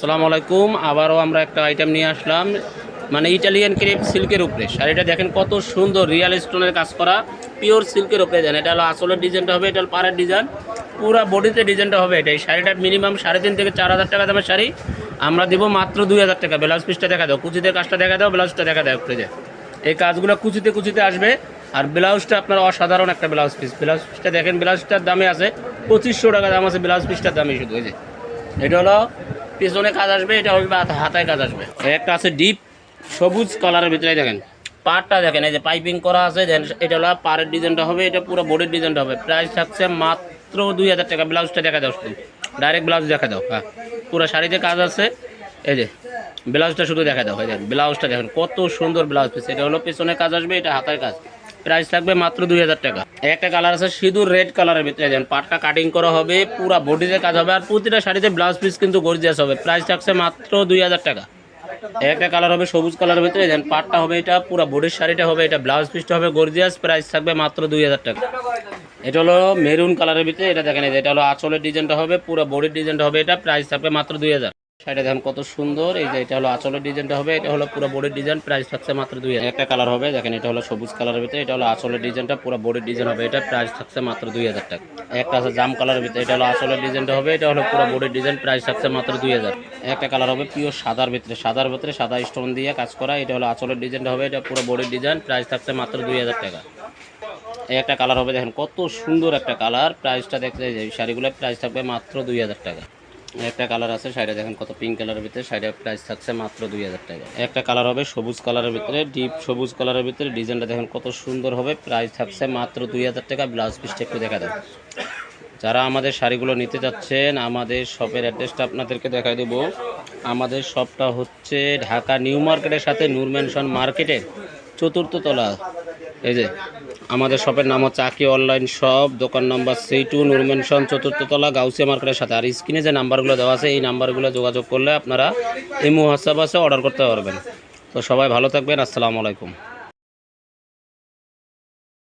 আসসালামু আলাইকুম। আবারও আমরা একটা আইটেম নিয়ে আসলাম, মানে ইটালিয়ান ক্রেপ সিল্কের উপরে। শাড়িটা দেখেন কত সুন্দর, রিয়াল স্টোনের কাজ করা, পিওর সিল্কের উপরে দেন। এটা হলো আসলের ডিজাইনটা হবে, এটা হলো পাড়ের ডিজাইন, পুরো বডিতে ডিজাইনটা হবে। এটা এই শাড়িটা মিনিমাম 3.5 থেকে 4,000 টাকা দামের শাড়ি, আমরা দিব মাত্র 2,000 টাকা। ব্লাউজ পিসটা দেখা দাও, কুচিতে কাজটা দেখা দাও, ব্লাউজটা দেখা দাও একটু। যে এই কাজগুলো কুচিতে কুচিতে আসবে, আর ব্লাউজটা আপনার অসাধারণ একটা ব্লাউজ পিস। ব্লাউজ পিসটা দেখেন, ব্লাউজটার দামে আছে 2500 টাকা দাম আছে ব্লাউজ পিসটার দামে শুধু। এই যে এটা হলো পিছনে কাজ আসবে, এটা হবে হাতায় কাজ আসবে। একটা আছে ডিপ সবুজ কালারের ভিতরে, দেখেন পাড়টা দেখেন, এই যে পাইপিং করা আছে। দেন এটা হলো পাড়ের ডিজাইনটা হবে, এটা পুরো বডির ডিজাইনটা হবে। প্রাইস থাকছে মাত্র 2,000 টাকা। ব্লাউজটা দেখা দাও শুধু, ডাইরেক্ট ব্লাউজ দেখা দাও। হ্যাঁ, পুরো শাড়িতে কাজ আছে। এই যে ব্লাউজটা শুধু দেখা দাও। এই দেখেন ব্লাউজটা দেখেন কত সুন্দর ব্লাউজ পিস। এটা হলো পিছনে কাজ আসবে, এটা হাতার কাজ। প্রাইস থাকবে মাত্র 2,000 টাকা। একটা কালার আছে সিঁদুর রেড কালারের ভিতরে, দেন পাটটা কাটিং করা হবে, পুরো বডিতে কাজ হবে, আর প্রতিটা শাড়িতে ব্লাউজ পিস কিন্তু গর্জিয়াস হবে। প্রাইস থাকছে মাত্র 2,000 টাকা। একটা কালার হবে সবুজ কালারের ভিতরে, দেন পাটটা হবে, এটা পুরো বডির শাড়িটা হবে, এটা ব্লাউজ পিসটা হবে গর্জিয়াস। প্রাইস থাকবে মাত্র 2,000 টাকা। এটা হলো মেরুন কালারের ভিতরে, এটা দেখেন এটা হলো আঁচলের ডিজাইনটা হবে, পুরো বডির ডিজাইনটা হবে, এটা প্রাইস থাকবে মাত্র 2,000। শাড়িটা দেখেন কত সুন্দর। এই যে এটা হলো আঁচলের ডিজাইনটা হবে, এটা হলো পুরো বডির ডিজাইন। প্রাইস থাকছে মাত্র 2,000। একটা কালার হবে, দেখেন এটা হলো সবুজ কালারের ভিতরে, এটা হলো আঁচলের ডিজাইনটা, পুরো বডির ডিজাইন হবে, এটা প্রাইস থাকছে মাত্র 2,000 টাকা। একটা আছে জাম কালারের ভিতরে, এটা হলো আঁচলের ডিজাইনটা হবে, এটা হলো পুরো বডির ডিজাইন। প্রাইস থাকছে মাত্র 2,000। একটা কালার হবে পিওর সাদার ভিতরে, সাদার ভিতরে সাদা স্টোন দিয়ে কাজ করা, এটা হলো আঁচলের ডিজাইনটা হবে, এটা পুরো বডির ডিজাইন। প্রাইস থাকছে মাত্র 2,000 টাকা। একটা কালার হবে, দেখেন কত সুন্দর একটা কালার। প্রাইসটা দেখতে এই শাড়িগুলোর প্রাইস থাকবে মাত্র 2,000 টাকা। একটা কালার আছে শাড়িটা দেখেন কত পিঙ্ক কালারের ভিতরে, শাড়ির প্রাইস থাকছে মাত্র 2,000 টাকা। একটা কালার হবে সবুজ কালারের ভিতরে, ডিপ সবুজ কালারের ভিতরে, ডিজাইনটা দেখেন কত সুন্দর হবে। প্রাইস থাকছে মাত্র 2,000 টাকা। ব্লাউজ পিসটা একটু দেখা দেন। যারা আমাদের শাড়িগুলো নিতে যাচ্ছেন, আমাদের শপের অ্যাড্রেসটা আপনাদেরকে দেখাই দেবো। আমাদের শপটা হচ্ছে ঢাকা নিউ মার্কেটের সাথে নূর ম্যানশন মার্কেটের 4th তলা। এই যে আমাদের শপের নাম হচ্ছে আকি অনলাইন শপ, দোকান নাম্বার C2, নূর ম্যানশন 4th তলা, গাউসিয়া মার্কেটের সাথে। আর স্ক্রিনে যে নাম্বারগুলো দেওয়া আছে, এই নাম্বারগুলো যোগাযোগ করলে আপনারা ইমো হোয়াটসঅ্যাপ আছে অর্ডার করতে পারবেন। তো সবাই ভালো থাকবেন। আসসালামু আলাইকুম।